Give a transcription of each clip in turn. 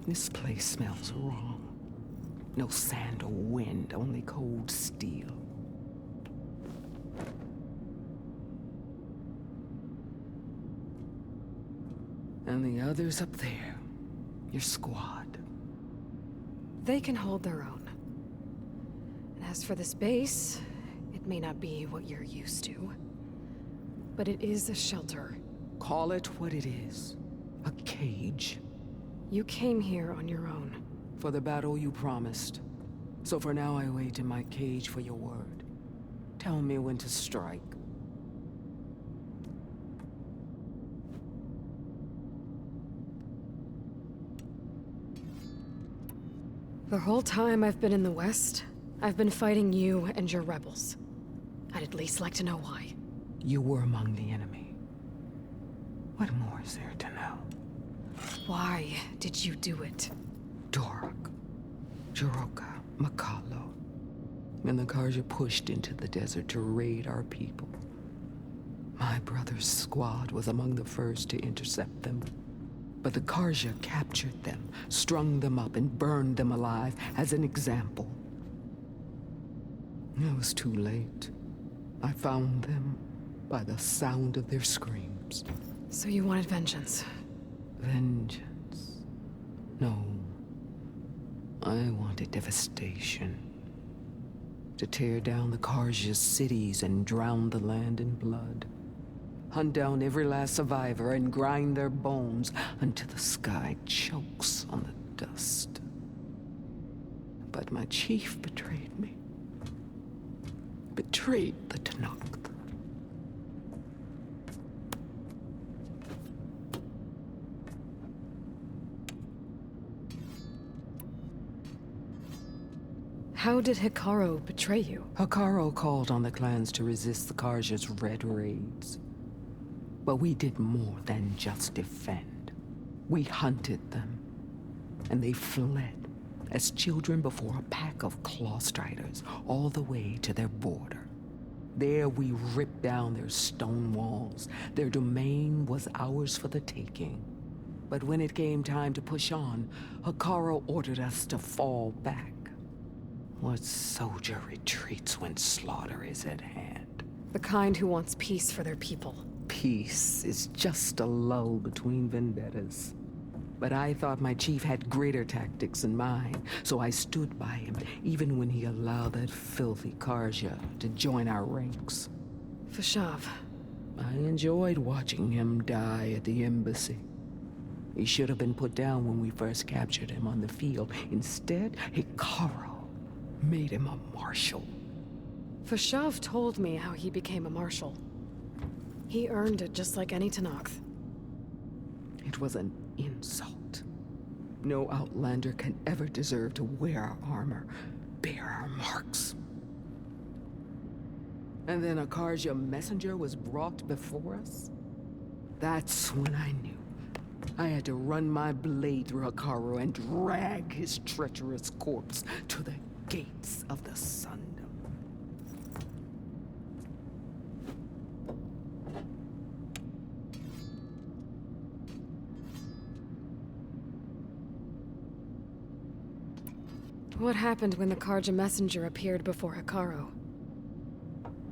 This place smells wrong. No sand or wind, only cold steel. And the others up there, your squad. They can hold their own. And as for this base, it may not be what you're used to, but it is a shelter. Call it what it is. A cage. You came here on your own. For the battle you promised. So for now I wait in my cage for your word. Tell me when to strike. The whole time I've been in the West, I've been fighting you and your rebels. I'd at least like to know why. You were among the enemy. What more is there to know? Why did you do it? Dorak, Jiroka, Makalo, and the Karja pushed into the desert to raid our people. My brother's squad was among the first to intercept them. But the Karja captured them, strung them up, and burned them alive as an example. It was too late. I found them by the sound of their screams. So you wanted vengeance? Vengeance? No. I wanted devastation. To tear down the Karja's cities and drown the land in blood. Hunt down every last survivor and grind their bones until the sky chokes on the dust. But my chief betrayed me. Betrayed the Tanakh. How did Hikaru betray you? Hikaru called on the clans to resist the Karja's red raids. But we did more than just defend. We hunted them, and they fled as children before a pack of claw striders all the way to their border. There we ripped down their stone walls. Their domain was ours for the taking. But when it came time to push on, Hikaru ordered us to fall back. What soldier retreats when slaughter is at hand? The kind who wants peace for their people. Peace is just a lull between vendettas. But I thought my chief had greater tactics in mind, so I stood by him, even when he allowed that filthy Karja to join our ranks. Fashav. I enjoyed watching him die at the embassy. He should have been put down when we first captured him on the field. Instead, Hikaru made him a marshal. Fashav told me how he became a marshal. He earned it just like any Tanakh. It was an insult. No outlander can ever deserve to wear our armor, bear our marks. And then a Karja messenger was brought before us? That's when I knew. I had to run my blade through Hikaru and drag his treacherous corpse to the gates of the Sundom. What happened when the Karja messenger appeared before Hikaru?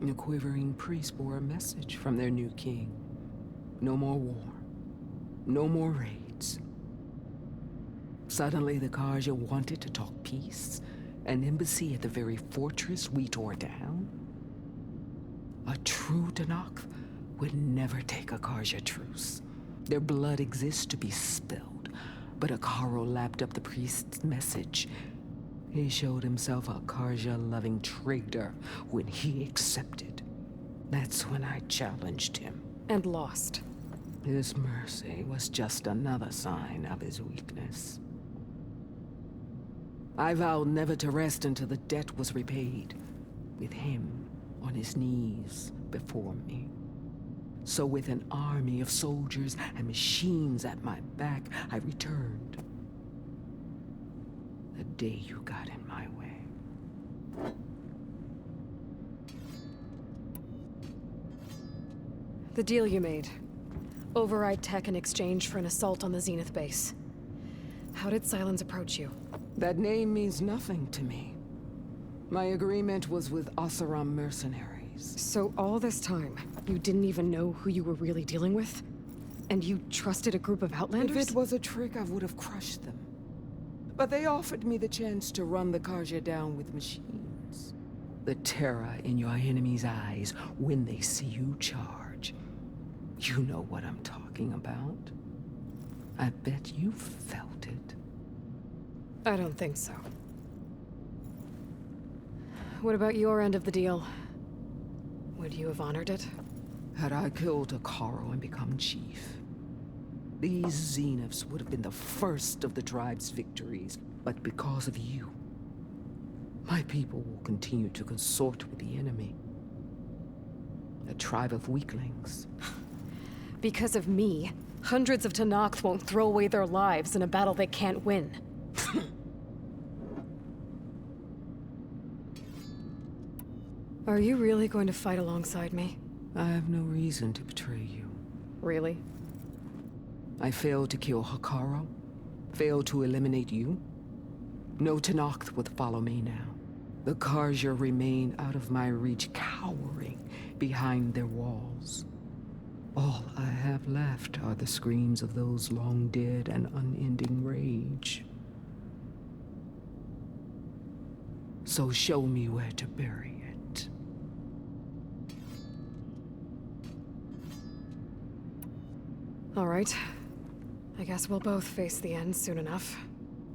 The quivering priests bore a message from their new king. No more war. No more raids. Suddenly the Karja wanted to talk peace. An embassy at the very fortress we tore down? A true Tanakh would never take a Karja truce. Their blood exists to be spilled. But Hikaru lapped up the priest's message. He showed himself a Karja-loving traitor when he accepted. That's when I challenged him. And lost. His mercy was just another sign of his weakness. I vowed never to rest until the debt was repaid, with him on his knees before me. So with an army of soldiers and machines at my back, I returned. The day you got in my way. The deal you made. Override tech in exchange for an assault on the Zenith base. How did Silence approach you? That name means nothing to me. My agreement was with Oseram mercenaries. So all this time, you didn't even know who you were really dealing with? And you trusted a group of outlanders? If it was a trick, I would have crushed them. But they offered me the chance to run the Karja down with machines. The terror in your enemy's eyes when they see you charge. You know what I'm talking about. I bet you felt it. I don't think so. What about your end of the deal? Would you have honored it? Had I killed Akaro and become chief, these Zeniths would have been the first of the tribe's victories. But because of you, my people will continue to consort with the enemy. A tribe of weaklings. Because of me, hundreds of Tenakth won't throw away their lives in a battle they can't win. Are you really going to fight alongside me? I have no reason to betray you. Really? I failed to kill Hakaro, failed to eliminate you. No Tenakth would follow me now. The Karja remain out of my reach, cowering behind their walls. All I have left are the screams of those long dead and unending rage. So show me where to bury it. All right. I guess we'll both face the end soon enough.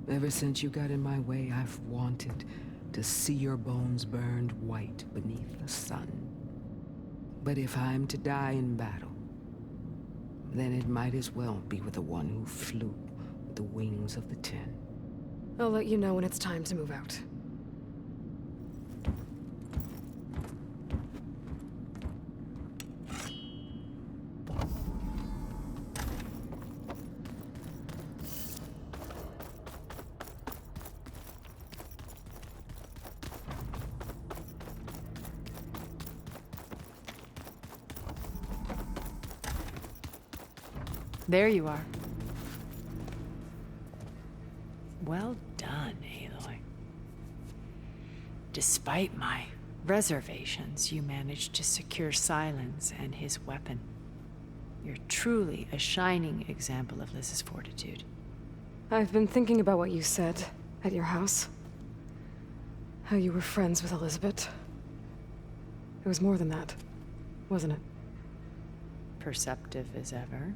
Ever since you got in my way, I've wanted to see your bones burned white beneath the sun. But if I'm to die in battle, then it might as well be with the one who flew with the wings of the 10. I'll let you know when it's time to move out. There you are. Well done, Aloy. Despite my reservations, you managed to secure Silence and his weapon. You're truly a shining example of Liz's fortitude. I've been thinking about what you said at your house. How you were friends with Elizabeth. It was more than that, wasn't it? Perceptive as ever.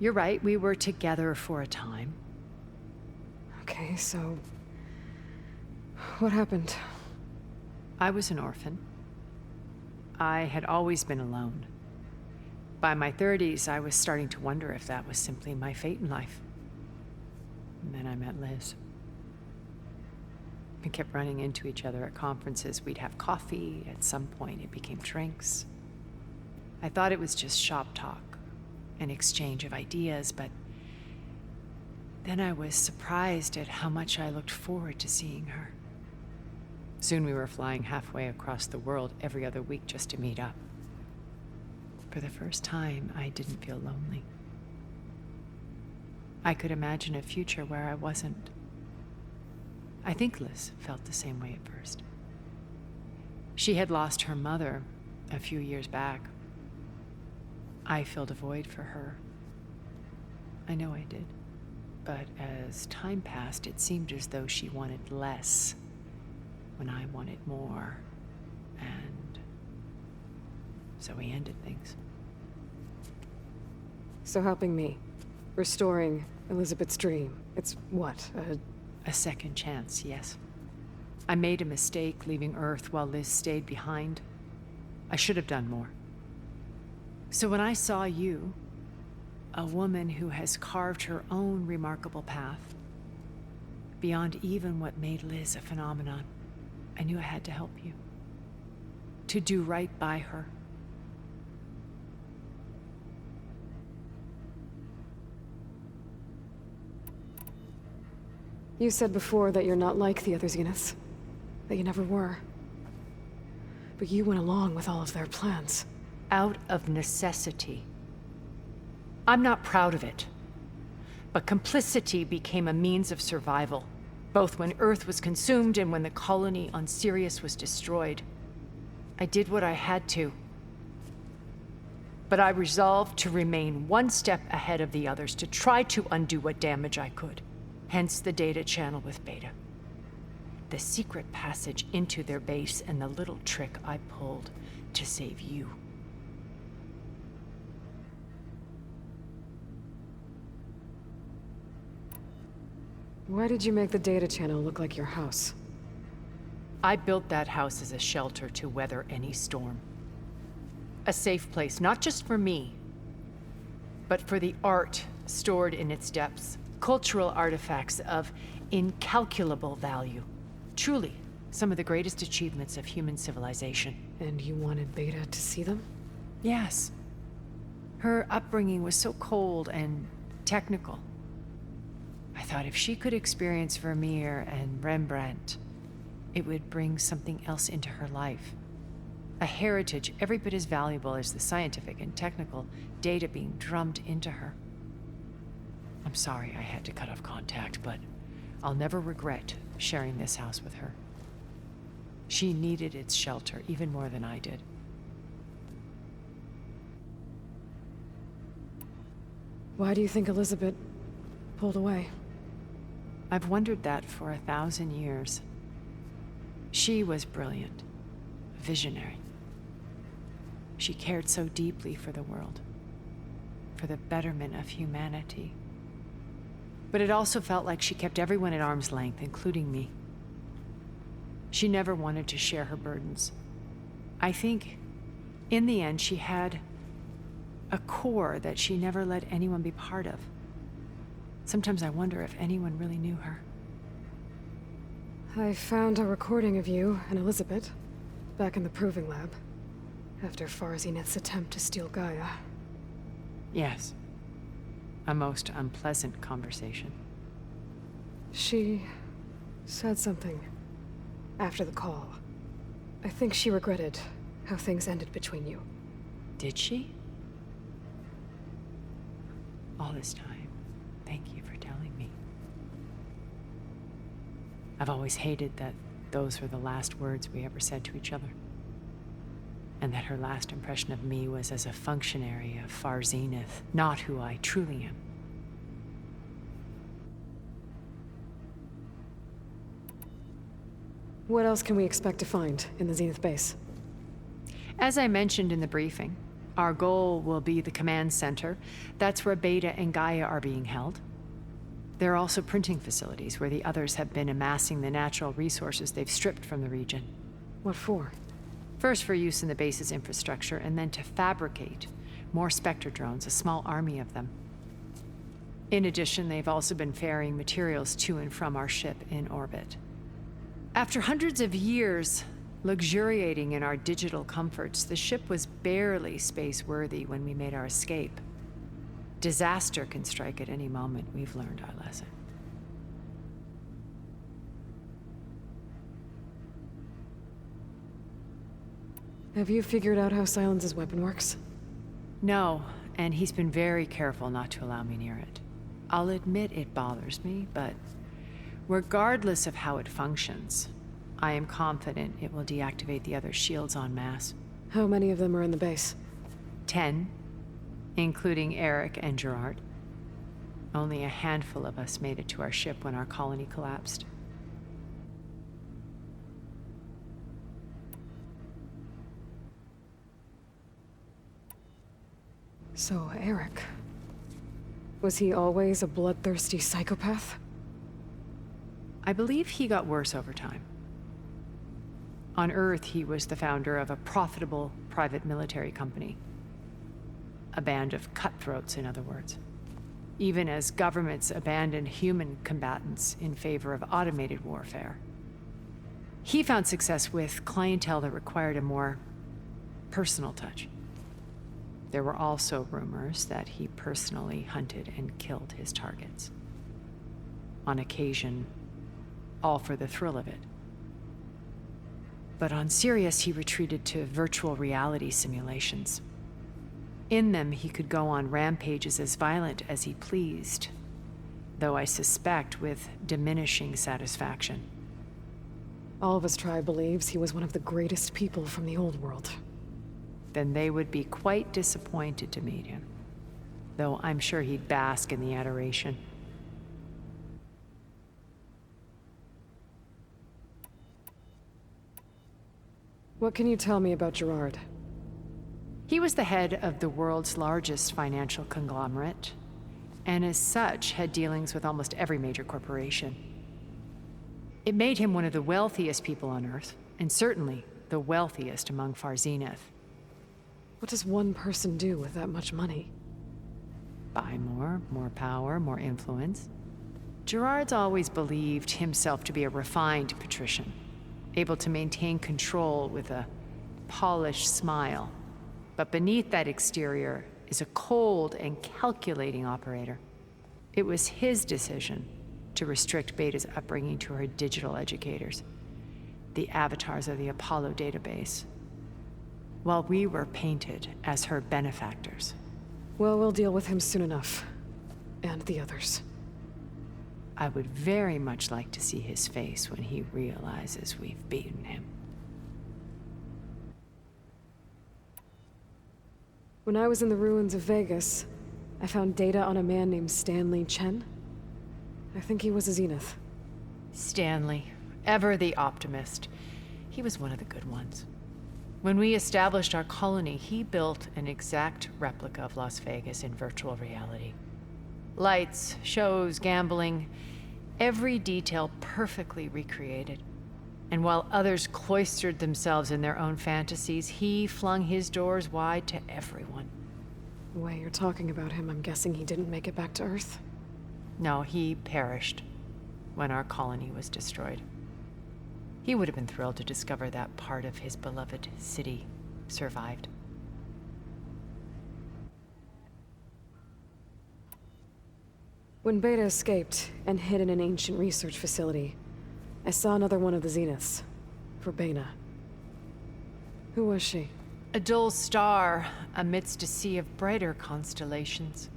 You're right, we were together for a time. Okay, so... what happened? I was an orphan. I had always been alone. By my 30s, I was starting to wonder if that was simply my fate in life. And then I met Liz. We kept running into each other at conferences. We'd have coffee. At some point, it became drinks. I thought it was just shop talk, an exchange of ideas, but then I was surprised at how much I looked forward to seeing her. Soon we were flying halfway across the world every other week just to meet up. For the first time, I didn't feel lonely. I could imagine a future where I wasn't. I think Liz felt the same way at first. She had lost her mother a few years back. I filled a void for her. I know I did. But as time passed, it seemed as though she wanted less when I wanted more. And so we ended things. So helping me, restoring Elizabeth's dream, it's what, A second chance, yes. I made a mistake leaving Earth while Liz stayed behind. I should have done more. So when I saw you, a woman who has carved her own remarkable path, beyond even what made Liz a phenomenon, I knew I had to help you. To do right by her. You said before that you're not like the other Zeniths. That you never were. But you went along with all of their plans. Out of necessity. I'm not proud of it. But complicity became a means of survival, both when Earth was consumed and when the colony on Sirius was destroyed. I did what I had to. But I resolved to remain one step ahead of the others, to try to undo what damage I could. Hence the data channel with Beta. The secret passage into their base and the little trick I pulled to save you. Why did you make the data channel look like your house? I built that house as a shelter to weather any storm. A safe place, not just for me, but for the art stored in its depths. Cultural artifacts of incalculable value. Truly, some of the greatest achievements of human civilization. And you wanted Beta to see them? Yes. Her upbringing was so cold and technical. I thought if she could experience Vermeer and Rembrandt, it would bring something else into her life. A heritage every bit as valuable as the scientific and technical data being drummed into her. I'm sorry I had to cut off contact, but I'll never regret sharing this house with her. She needed its shelter even more than I did. Why do you think Elizabeth pulled away? I've wondered that for 1,000 years. She was brilliant, visionary. She cared so deeply for the world, for the betterment of humanity. But it also felt like she kept everyone at arm's length, including me. She never wanted to share her burdens. I think, in the end, she had a core that she never let anyone be part of. Sometimes I wonder if anyone really knew her. I found a recording of you and Elizabeth back in the proving lab after Farzineth's attempt to steal Gaia. Yes. A most unpleasant conversation. She said something after the call. I think she regretted how things ended between you. Did she? All this time, thank you for telling me. I've always hated that those were the last words we ever said to each other. And that her last impression of me was as a functionary of Farzineth, not who I truly am. What else can we expect to find in the Zenith base? As I mentioned in the briefing, our goal will be the command center. That's where Beta and Gaia are being held. There are also printing facilities where the others have been amassing the natural resources they've stripped from the region. What for? First for use in the base's infrastructure, and then to fabricate more Spectre drones, a small army of them. In addition, they've also been ferrying materials to and from our ship in orbit. After hundreds of years luxuriating in our digital comforts, the ship was barely space-worthy when we made our escape. Disaster can strike at any moment. We've learned our lesson. Have you figured out how Silence's weapon works? No, and he's been very careful not to allow me near it. I'll admit it bothers me, but regardless of how it functions, I am confident it will deactivate the other shields en masse. How many of them are in the base? 10, including Eric and Gerard. Only a handful of us made it to our ship when our colony collapsed. So, Eric... was he always a bloodthirsty psychopath? I believe he got worse over time. On Earth, he was the founder of a profitable private military company. A band of cutthroats, in other words. Even as governments abandoned human combatants in favor of automated warfare. He found success with clientele that required a more personal touch. There were also rumors that he personally hunted and killed his targets. On occasion, all for the thrill of it. But on Sirius, he retreated to virtual reality simulations. In them, he could go on rampages as violent as he pleased, though I suspect with diminishing satisfaction. All of his tribe believes he was one of the greatest people from the old world. Then they would be quite disappointed to meet him, though I'm sure he'd bask in the adoration. What can you tell me about Gerard? He was the head of the world's largest financial conglomerate, and as such had dealings with almost every major corporation. It made him one of the wealthiest people on Earth, and certainly the wealthiest among Far Zenith. What does one person do with that much money? Buy more power, more influence. Gerard's always believed himself to be a refined patrician, able to maintain control with a polished smile. But beneath that exterior is a cold and calculating operator. It was his decision to restrict Beta's upbringing to her digital educators, the avatars of the Apollo database, while we were painted as her benefactors. Well, we'll deal with him soon enough. And the others. I would very much like to see his face when he realizes we've beaten him. When I was in the ruins of Vegas, I found data on a man named Stanley Chen. I think he was a Zenith. Stanley, ever the optimist. He was one of the good ones. When we established our colony, he built an exact replica of Las Vegas in virtual reality. Lights, shows, gambling, every detail perfectly recreated. And while others cloistered themselves in their own fantasies, he flung his doors wide to everyone. The way you're talking about him, I'm guessing he didn't make it back to Earth? No, he perished when our colony was destroyed. He would have been thrilled to discover that part of his beloved city survived. When Beta escaped and hid in an ancient research facility, I saw another one of the Zeniths, Verbena. Who was she? A dull star amidst a sea of brighter constellations.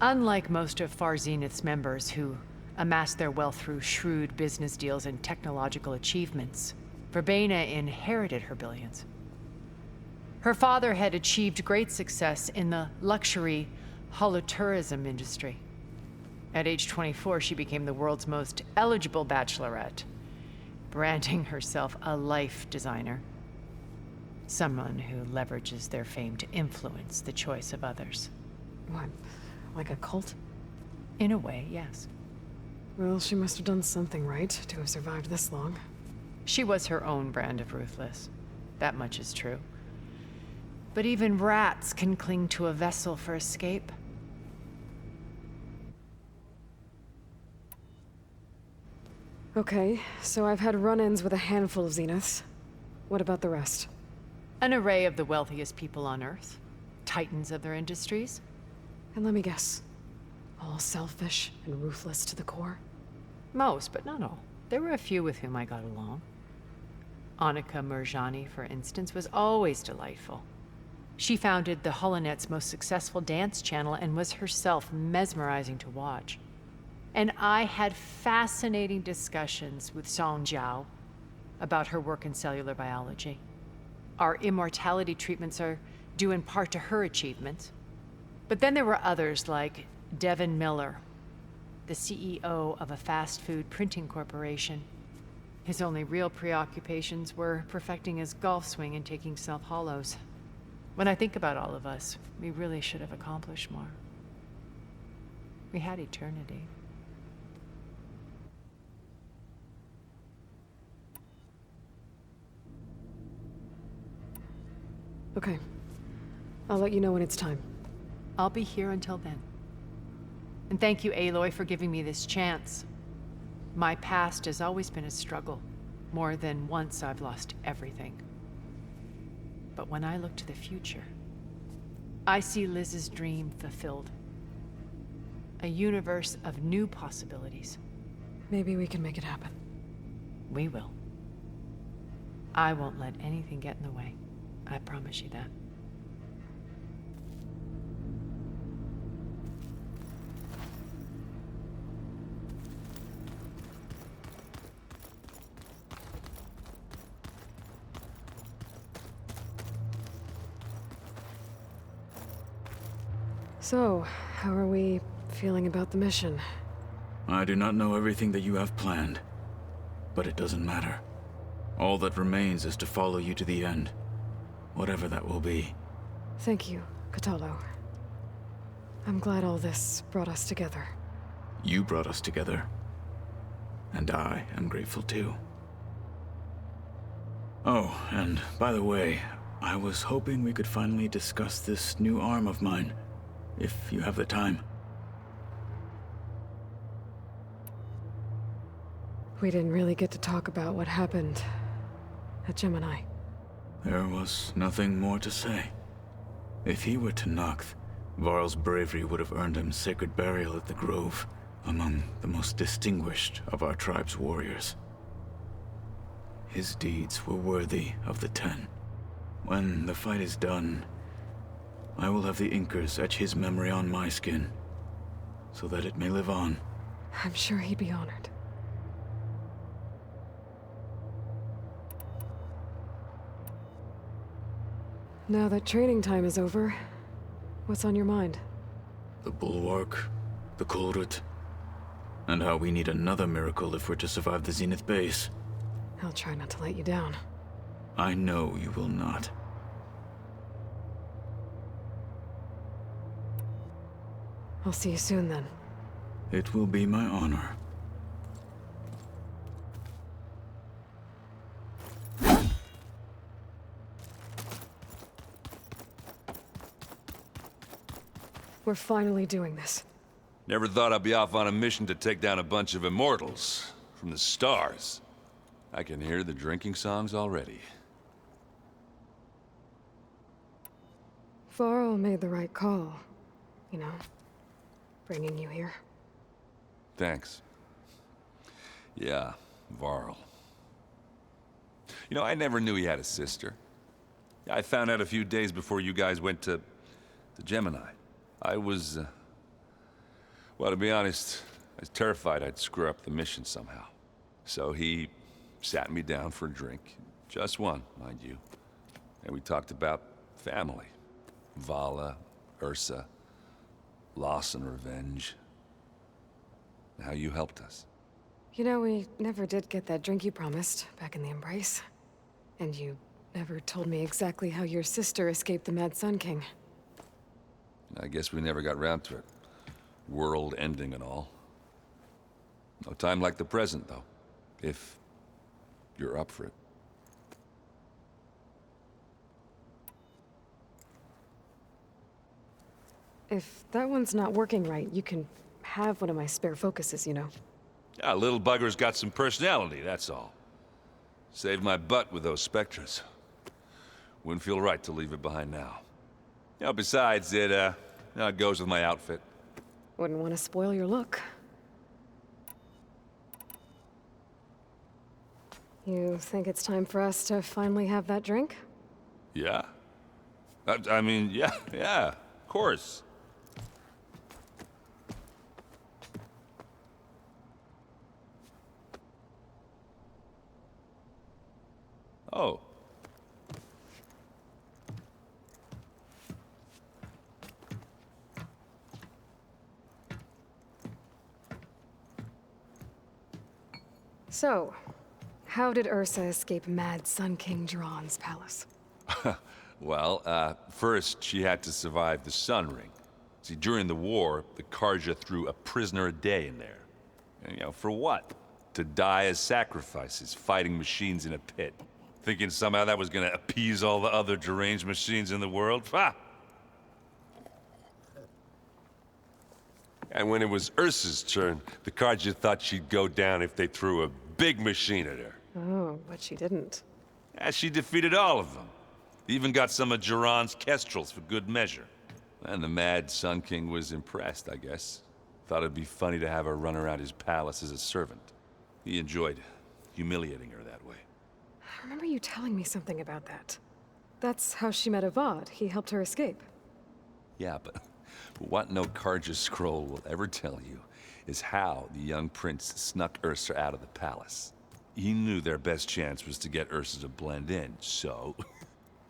Unlike most of Far Zenith's members who amassed their wealth through shrewd business deals and technological achievements, Verbena inherited her billions. Her father had achieved great success in the luxury holotourism industry. At age 24, she became the world's most eligible bachelorette, branding herself a life designer. Someone who leverages their fame to influence the choice of others. What, like a cult? In a way, yes. Well, she must have done something right to have survived this long. She was her own brand of ruthless. That much is true. But even rats can cling to a vessel for escape. Okay, so I've had run-ins with a handful of Zeniths. What about the rest? An array of the wealthiest people on Earth. Titans of their industries. And let me guess. All selfish and ruthless to the core? Most, but not all. There were a few with whom I got along. Annika Murjani, for instance, was always delightful. She founded the HoloNet's most successful dance channel and was herself mesmerizing to watch. And I had fascinating discussions with Song Jiao about her work in cellular biology. Our immortality treatments are due in part to her achievements. But then there were others like Devin Miller, the CEO of a fast food printing corporation. His only real preoccupations were perfecting his golf swing and taking self-hollows. When I think about all of us, we really should have accomplished more. We had eternity. Okay. I'll let you know when it's time. I'll be here until then. And thank you, Aloy, for giving me this chance. My past has always been a struggle. More than once I've lost everything. But when I look to the future, I see Liz's dream fulfilled. A universe of new possibilities. Maybe we can make it happen. We will. I won't let anything get in the way. I promise you that. So, how are we feeling about the mission? I do not know everything that you have planned, but it doesn't matter. All that remains is to follow you to the end, whatever that will be. Thank you, Katalo. I'm glad all this brought us together. You brought us together, and I am grateful too. Oh, and by the way, I was hoping we could finally discuss this new arm of mine, if you have the time. We didn't really get to talk about what happened at Gemini. There was nothing more to say. If he were to Noct, Varl's bravery would have earned him sacred burial at the Grove, among the most distinguished of our tribe's warriors. His deeds were worthy of the Ten. When the fight is done, I will have the Inkers etch his memory on my skin, so that it may live on. I'm sure he'd be honored. Now that training time is over, what's on your mind? The Bulwark, the Kulrut, and how we need another miracle if we're to survive the Zenith base. I'll try not to let you down. I know you will not. I'll see you soon then. It will be my honor. We're finally doing this. Never thought I'd be off on a mission to take down a bunch of immortals from the stars. I can hear the drinking songs already. Varl made the right call. You know, bringing you here. Thanks. Yeah, Varl. You know, I never knew he had a sister. I found out a few days before you guys went to Gemini. I was, well, to be honest, I was terrified I'd screw up the mission somehow. So he sat me down for a drink. Just one, mind you. And we talked about family. Vala, Ursa, loss and revenge. And how you helped us. You know, we never did get that drink you promised back in the Embrace. And you never told me exactly how your sister escaped the Mad Sun King. I guess we never got round to it. World ending and all. No time like the present, though. If you're up for it. If that one's not working right, you can have one of my spare focuses, you know. Yeah, little bugger's got some personality, that's all. Saved my butt with those Spectres. Wouldn't feel right to leave it behind now. You know, besides, it goes with my outfit. Wouldn't want to spoil your look. You think it's time for us to finally have that drink? Yeah? I mean, yeah, of course. Oh. So, how did Ursa escape Mad Sun King Duran's palace? Well, first she had to survive the Sun Ring. See, during the war, the Karja threw a prisoner a day in there. And, you know, for what? To die as sacrifices, fighting machines in a pit. Thinking somehow that was gonna appease all the other deranged machines in the world? Ha! And when it was Ursa's turn, the Karja thought she'd go down if they threw a big machine at her. Oh, but she didn't. Yeah, she defeated all of them. Even got some of Duran's kestrels for good measure. And the Mad Sun King was impressed, I guess. Thought it'd be funny to have her run around his palace as a servant. He enjoyed humiliating her that way. I remember you telling me something about that. That's how she met Avad. He helped her escape. Yeah, but what no Karja scroll will ever tell you is how the young prince snuck Ursa out of the palace. He knew their best chance was to get Ursa to blend in, so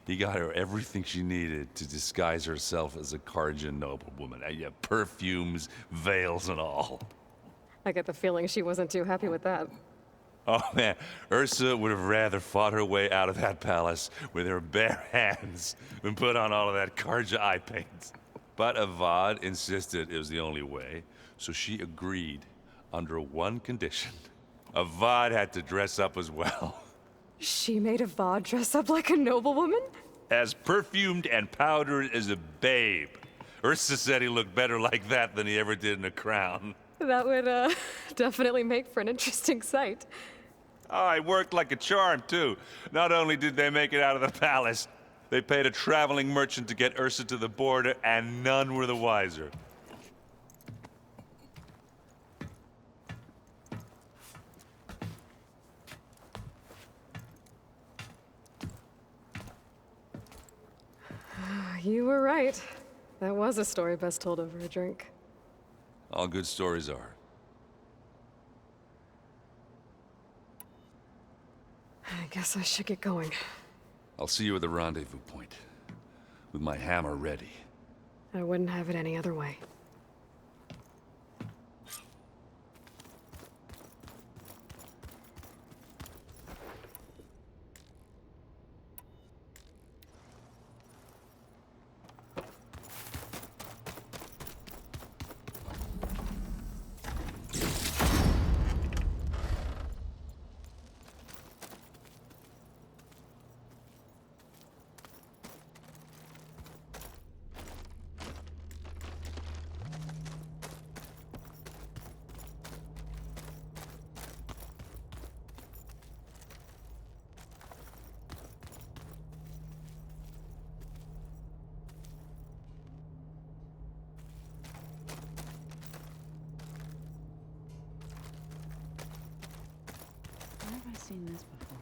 He got her everything she needed to disguise herself as a Kharjan noblewoman. Yeah, perfumes, veils, and all. I get the feeling she wasn't too happy with that. Oh man, Ursa would have rather fought her way out of that palace with her bare hands than put on all of that Kharja eye paint. But Avad insisted it was the only way, so she agreed under one condition. Avad had to dress up as well. She made Avad dress up like a noblewoman? As perfumed and powdered as a babe. Ursa said he looked better like that than he ever did in a crown. That would, definitely make for an interesting sight. Oh, it worked like a charm, too. Not only did they make it out of the palace, they paid a traveling merchant to get Ursa to the border, and none were the wiser. You were right. That was a story best told over a drink. All good stories are. I guess I should get going. I'll see you at the rendezvous point, with my hammer ready. I wouldn't have it any other way. Where have I seen this before?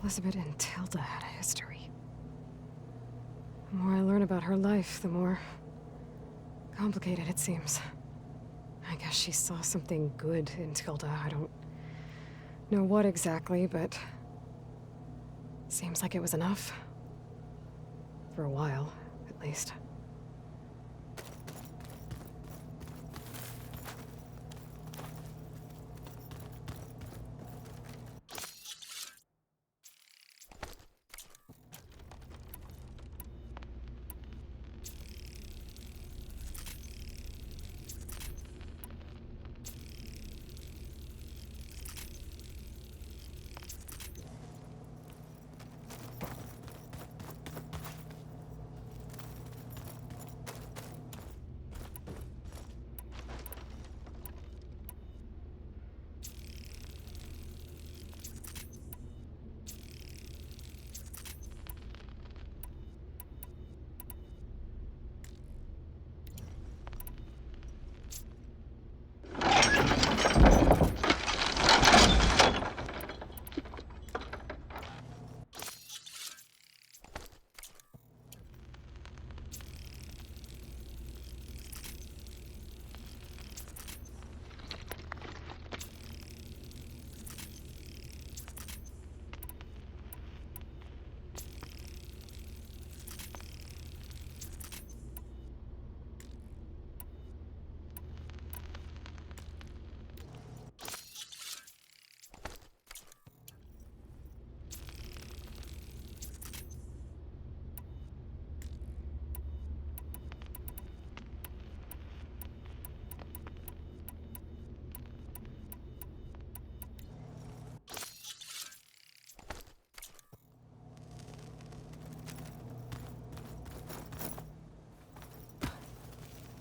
Elizabeth and Tilda had a history. The more I learn about her life, the more complicated it seems. I guess she saw something good in Tilda. I don't know what exactly, but seems like it was enough. For a while, at least.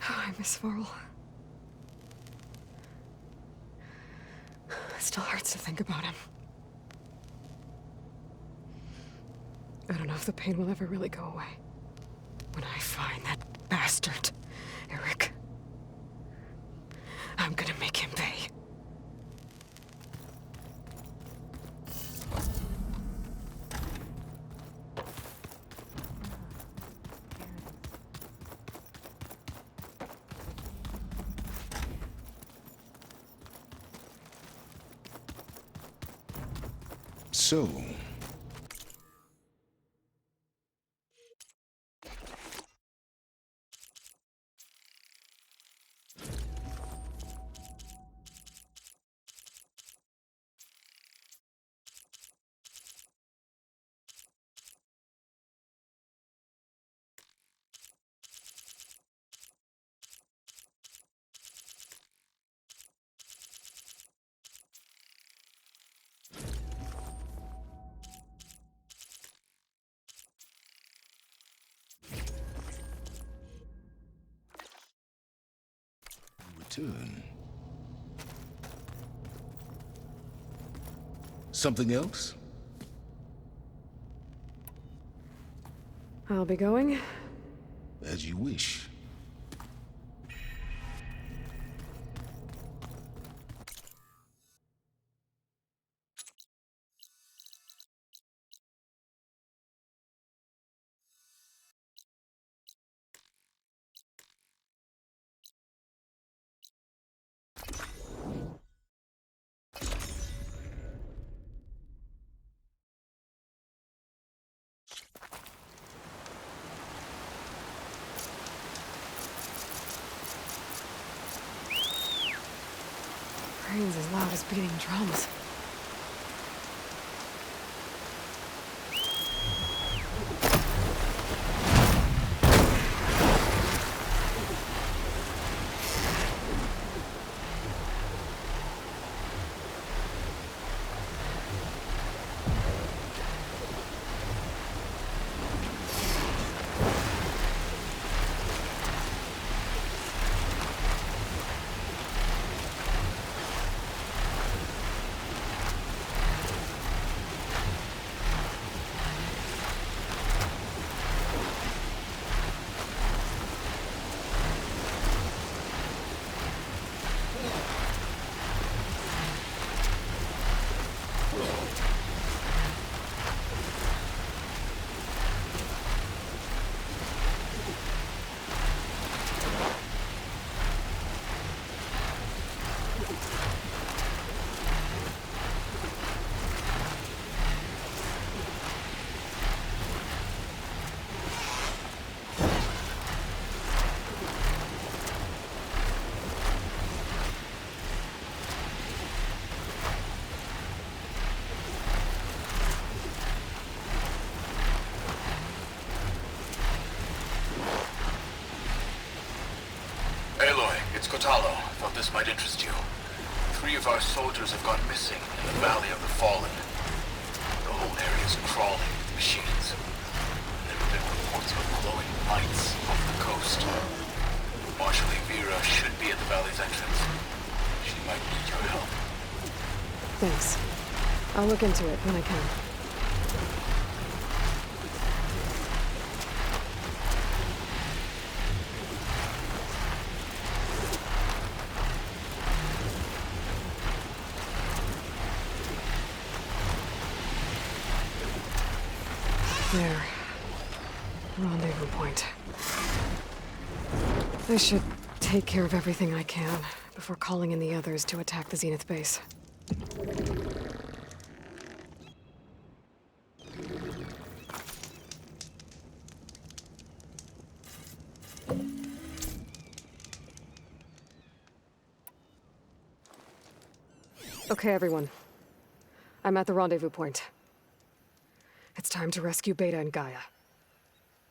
I miss Varl. It still hurts to think about him. I don't know if the pain will ever really go away. When I find that bastard, Eric, I'm gonna make him pay. So, return. Something else? I'll be going. As you wish. Brains as loud as beating drums. It's Kotalo. Thought this might interest you. 3 of our soldiers have gone missing in the Valley of the Fallen. The whole area is crawling with machines. There have been reports of glowing lights off the coast. Marshal Vera should be at the valley's entrance. She might need your help. Thanks. I'll look into it when I can. There. Rendezvous point. I should take care of everything I can before calling in the others to attack the Zenith base. Okay, everyone. I'm at the rendezvous point. It's time to rescue Beta and Gaia.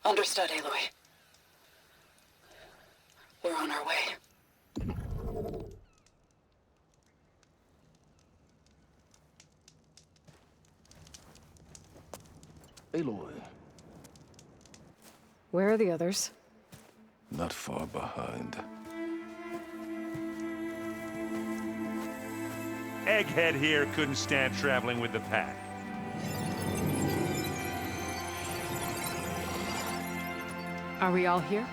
Understood, Aloy. We're on our way. Aloy, Where are the others? not far behind. Egghead here couldn't stand traveling with the pack. Are we all here?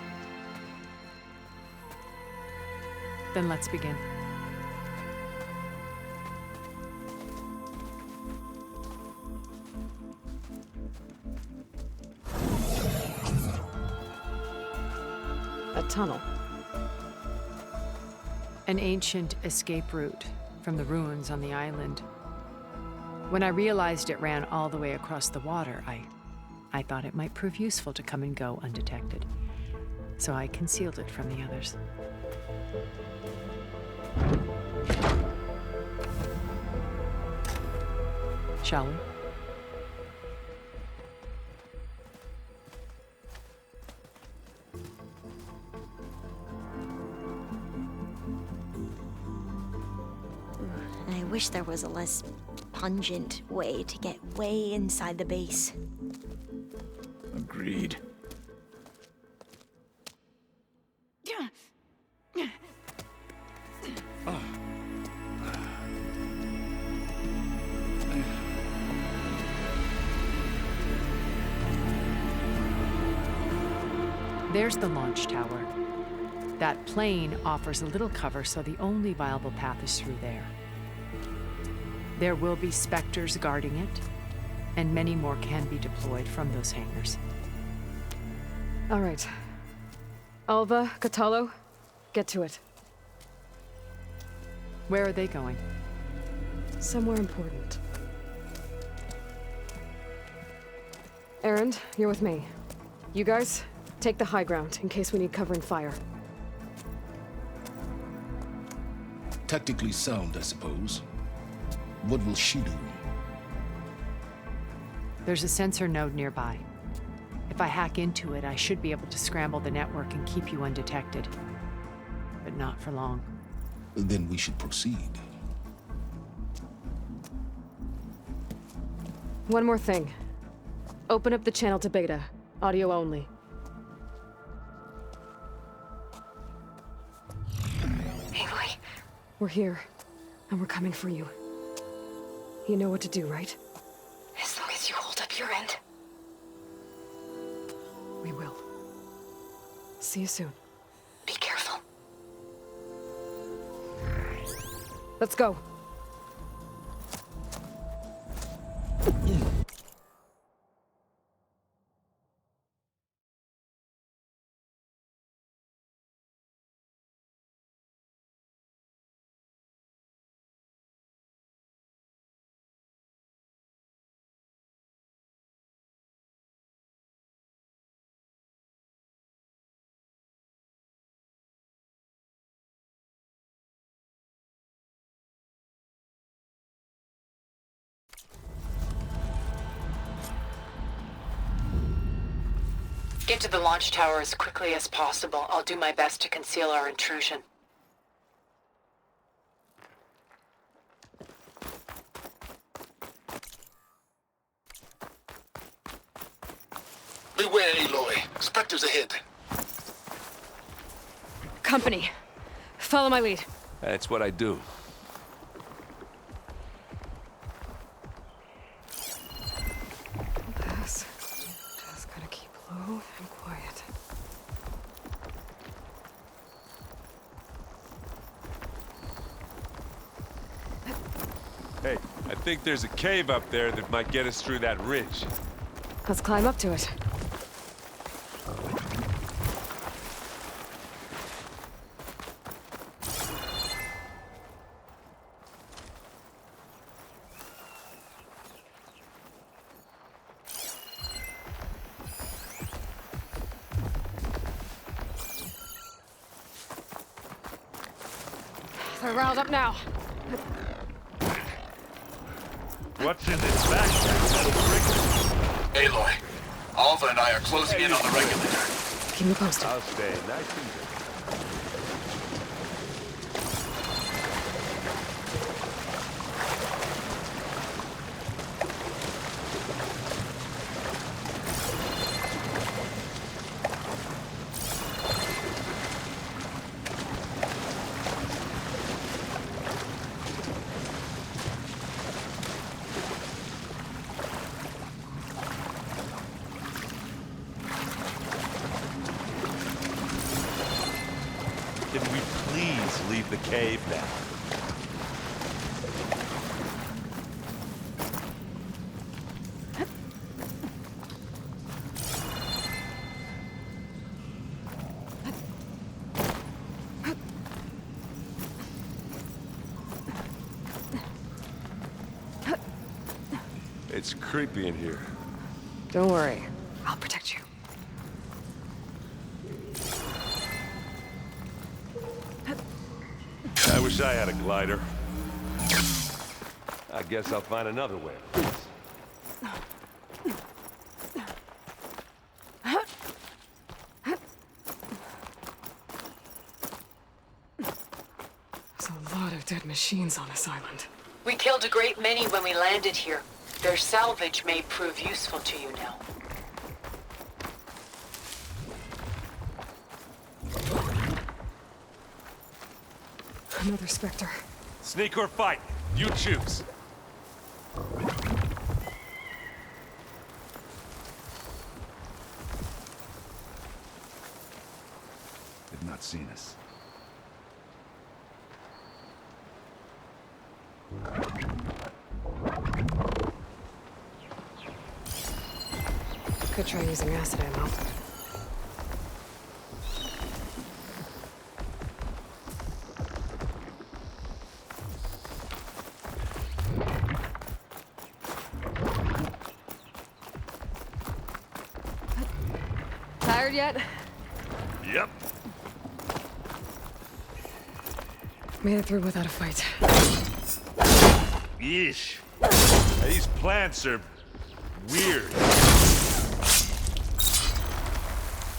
Then let's begin. A tunnel. An ancient escape route from the ruins on the island. When I realized it ran all the way across the water, I thought it might prove useful to come and go undetected. So I concealed it from the others. Shall we? I wish there was a less pungent way to get way inside the base. Agreed. There's the launch tower. That plane offers a little cover, so the only viable path is through there. There will be Spectres guarding it, and many more can be deployed from those hangars. All right. Alva, Catalo, get to it. Where are they going? Somewhere important. Erend, you're with me. You guys, take the high ground in case we need covering fire. Tactically sound, I suppose. What will she do? There's a sensor node nearby. If I hack into it, I should be able to scramble the network and keep you undetected. But not for long. Then we should proceed. One more thing. Open up the channel to Beta. Audio only. Aloy, We're here, and we're coming for you. You know what to do, right? as long as you hold up your end. We will. See you soon. Be careful. Let's go. Get to the launch tower as quickly as possible. I'll do my best to conceal our intrusion. Beware, Aloy. Spectres ahead. Company. Follow my lead. That's what I do. Pass. Just gotta keep low and quiet. Hey, I think there's a cave up there that might get us through that ridge. Let's climb up to it. They're riled up now. What's in this backpack? That'll break Aloy, Alva and I are closing in on the regulator. Keep me posted. I'll stay nice and good. Can we please leave the cave now? It's creepy in here. Don't worry. I'll protect you. I wish I had a glider. I guess I'll find another way. There's a lot of dead machines on this island. We killed a great many when we landed here. Their salvage may prove useful to you now. Another Spectre. Sneak or fight, you choose. They've not seen us. Could try using acid ammo. Tired yet? Yep. Made it through without a fight. Yeesh. These plants are weird.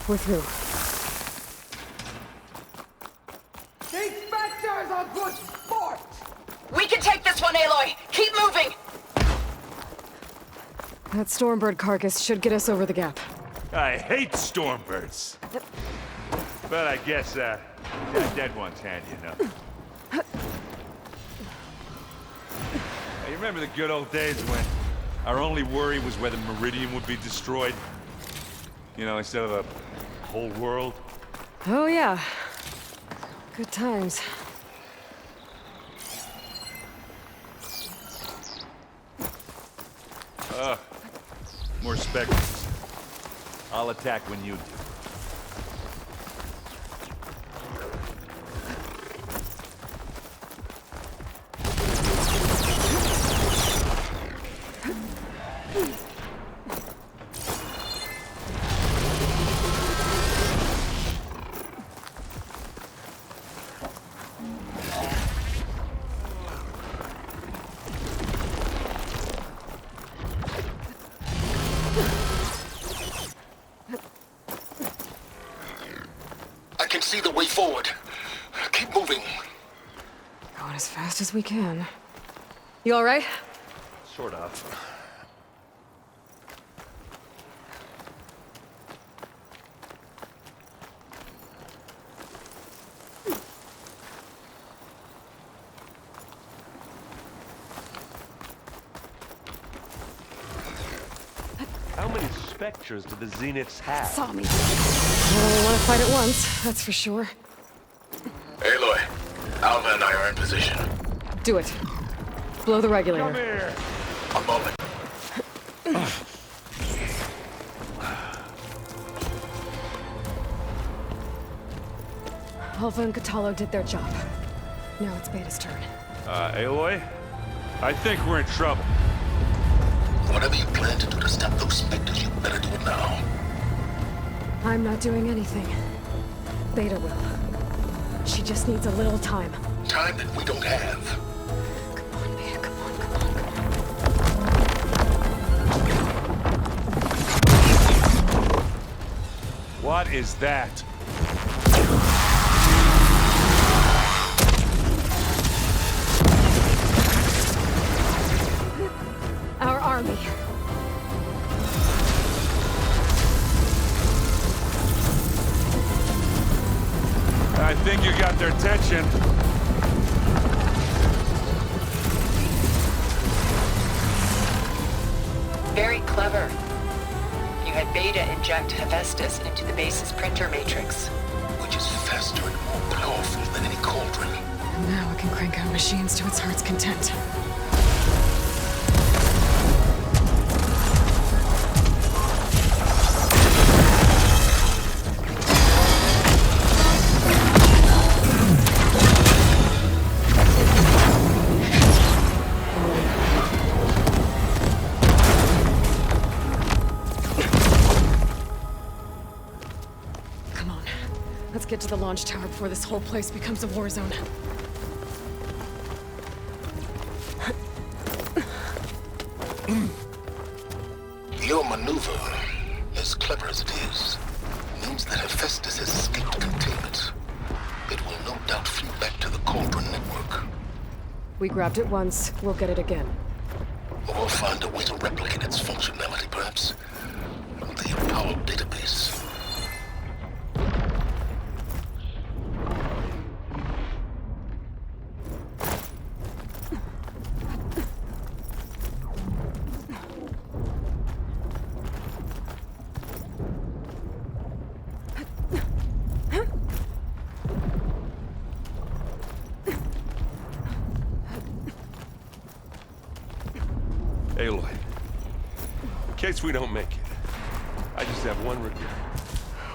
We're through. These Spectres are good sport! We can take this one, Aloy! Keep moving! That Stormbird carcass should get us over the gap. I hate stormbirds. But I guess, that dead one's handy enough. You remember the good old days when our only worry was whether Meridian would be destroyed? You know, instead of a whole world? Oh yeah. Good times. More specters. I'll attack when you do. I can see the way forward. Keep moving. Going as fast as we can. You all right? Sort of. How many specters do the Zeniths have? Saw me. I only want to fight at once, that's for sure. Aloy, Alva and I are in position. Do it. Blow the regulator. Come here! A moment. Alpha and Kotallo did their job. Now it's Beta's turn. Aloy? I think we're in trouble. Whatever you plan to do to stop those specters, you better do it now. I'm not doing anything. Beta will. She just needs a little time. Time that we don't have. Come on, Beta, come on, come on, come on. What is that? Our army. I think you got their attention. Very clever. You had Beta inject Hephaestus into the base's printer matrix. Which is faster and more powerful than any cauldron. Now it can crank out machines to its heart's content. Let's get to the launch tower before this whole place becomes a war zone. Your maneuver, as clever as it is, means that Hephaestus has escaped containment. It will no doubt flee back to the Cauldron network. We grabbed it once, we'll get it again. Or we'll find a way to replicate its functionality, perhaps. The Apollo database. Aloy, in case we don't make it, I just have one regret.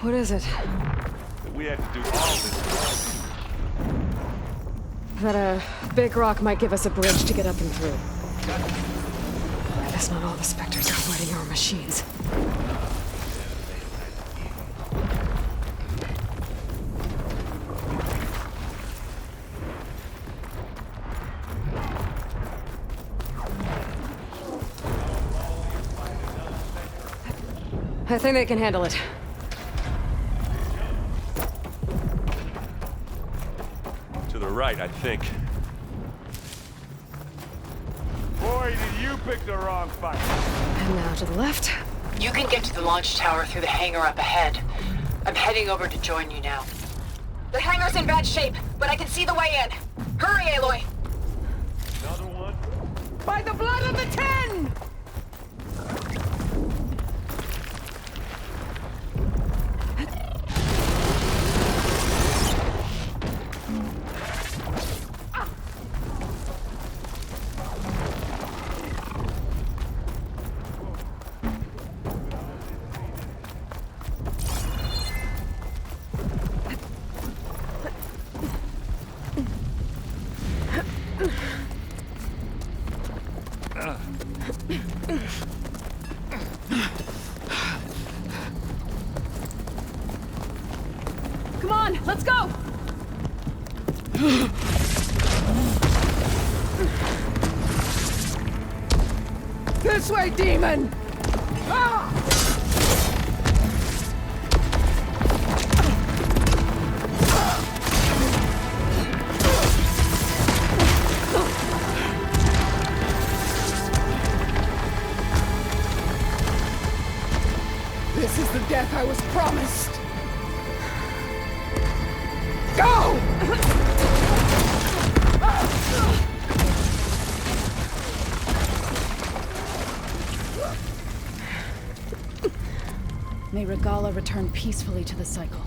What is it? That we had to do all this. That a big rock might give us a bridge to get up and through. I guess not all the Spectres are fighting our machines. I think they can handle it. To the right, I think. Boy, did you pick the wrong fight. And now to the left. You can get to the launch tower through the hangar up ahead. I'm heading over to join you now. The hangar's in bad shape, but I can see the way in. Hurry, Aloy! Another one? By the blood of the Ten! Come on, let's go! This way, demon! Ah! This is the death I was promised. Go! May Regala return peacefully to the cycle.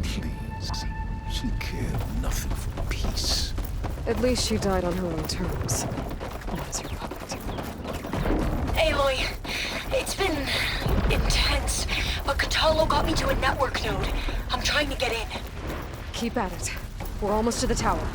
Please. She cared nothing for peace. At least she died on her own terms. Not as your puppet. Aloy, it's been intense, but Kotallo got me to a network node. I'm trying to get in. Keep at it. We're almost to the tower.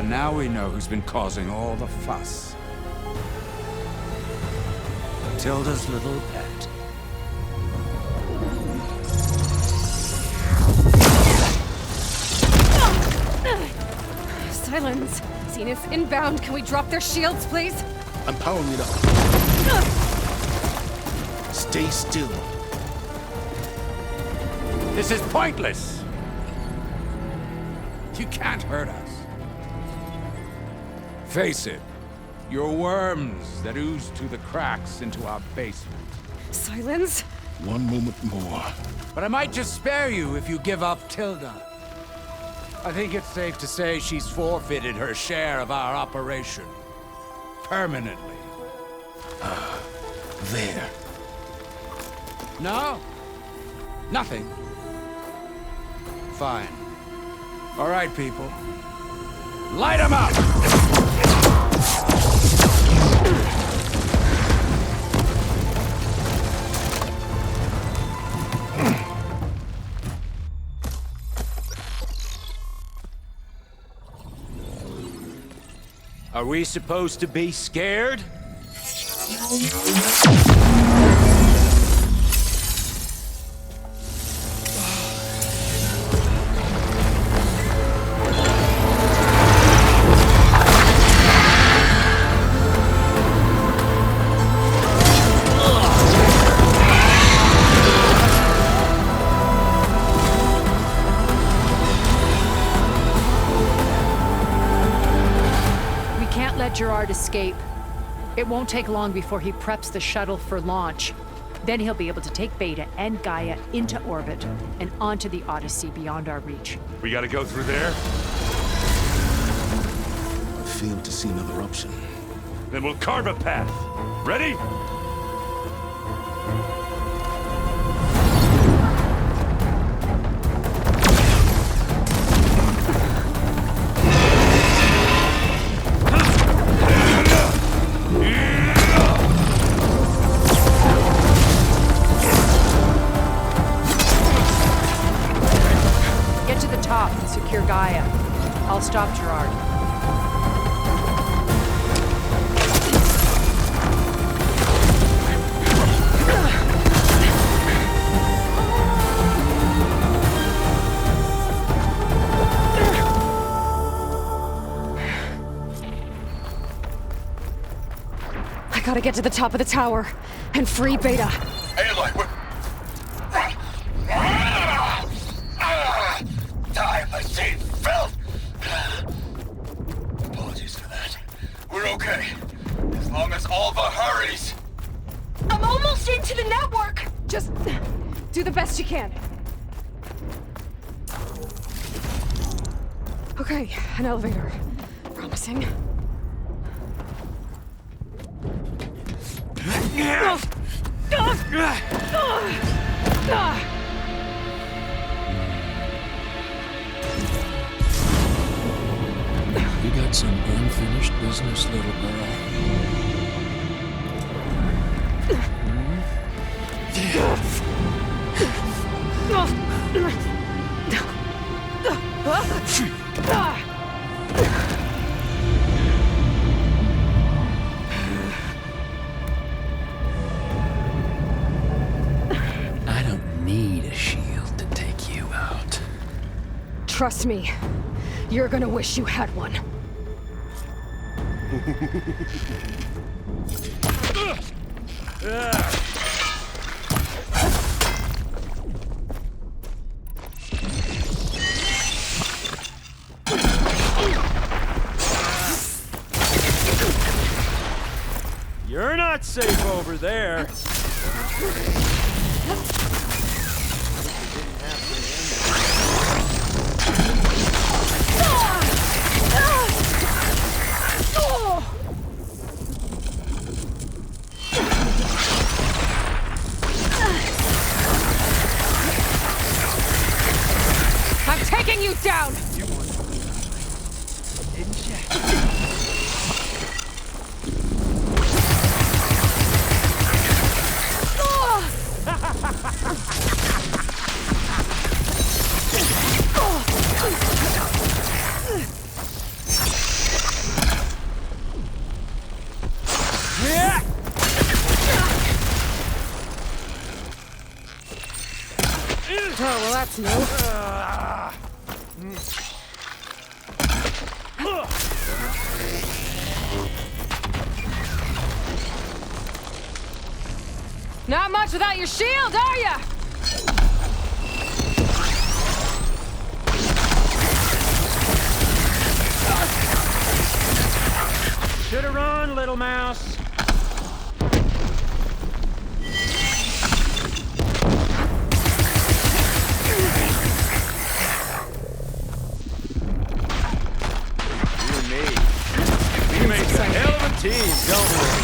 Now we know who's been causing all the fuss. Tilda's little pet. Silence! Zenith's inbound. Can we drop their shields, please? I'm powering it up. Stay still. This is pointless! You can't hurt us. Face it, you're worms that ooze through the cracks into our basement. Silence? One moment more. But I might just spare you if you give up Tilda. I think it's safe to say she's forfeited her share of our operation. Permanently. There. No? Nothing? fine. All right, people. Light 'em up! Are we supposed to be scared? Gerard escape. It won't take long before he preps the shuttle for launch. Then he'll be able to take Beta and Gaia into orbit and onto the Odyssey beyond our reach. We gotta go through there? I fail to see another option. Then we'll carve a path. Ready? Secure Gaia. I'll stop Gerard. I gotta get to the top of the tower and free Beta. Aloy, we're... Time I saved Felt. Apologies for that. We're okay. As long as Alva hurries. I'm almost into the network! Just do the best you can. Okay, an elevator. Promising. You got some unfinished business, little girl. I don't need a shield to take you out. Trust me, you're gonna wish you had one. You're not safe over there. I'm taking you down! You wanted to, didn't you? Oh, well, that's new. Not much without your shield, are ya? Should've run, little mouse. Team, don't worry.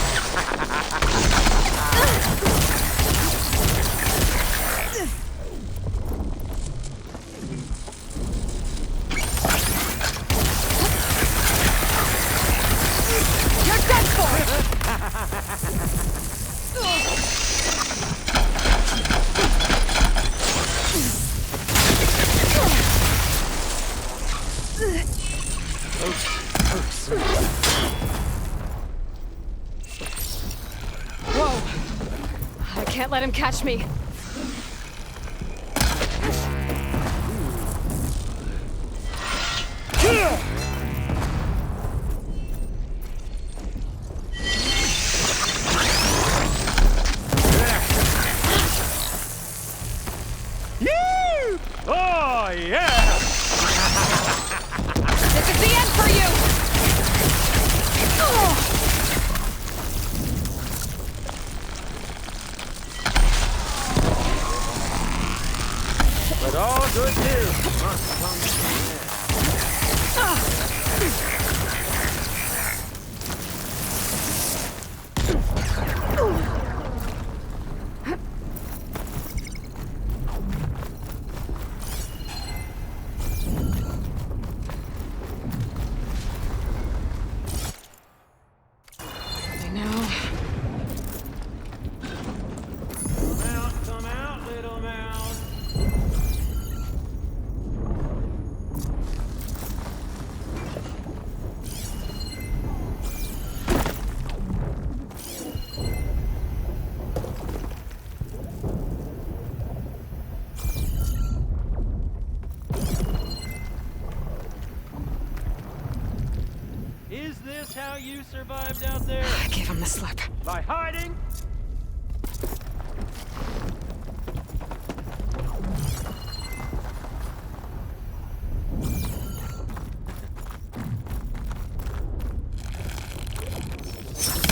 can't let him catch me. Oh, yeah! This is the end for you! But all good news must come to an end. Come out, little mouse. Is this how you survived out there? I gave him the slip. By hiding?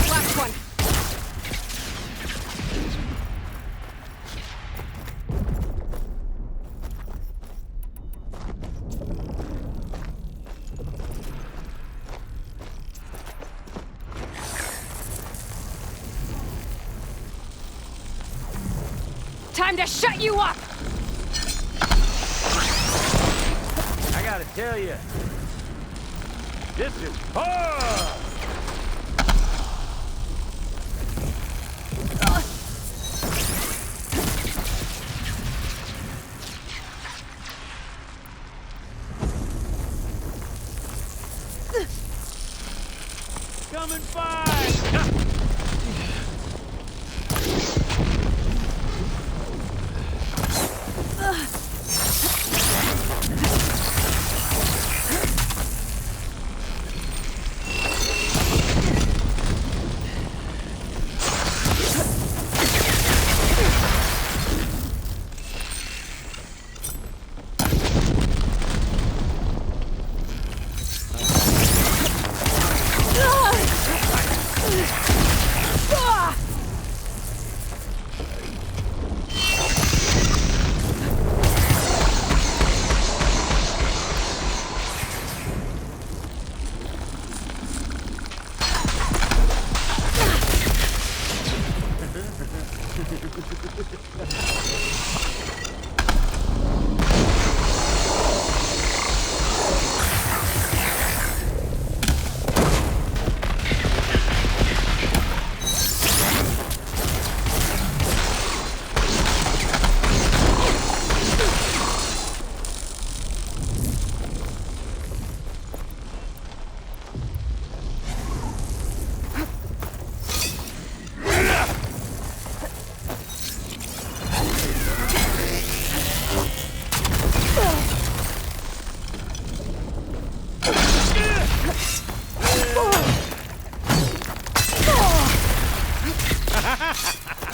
Last one. Time to shut you up! I gotta tell you, this is hard! Coming fire!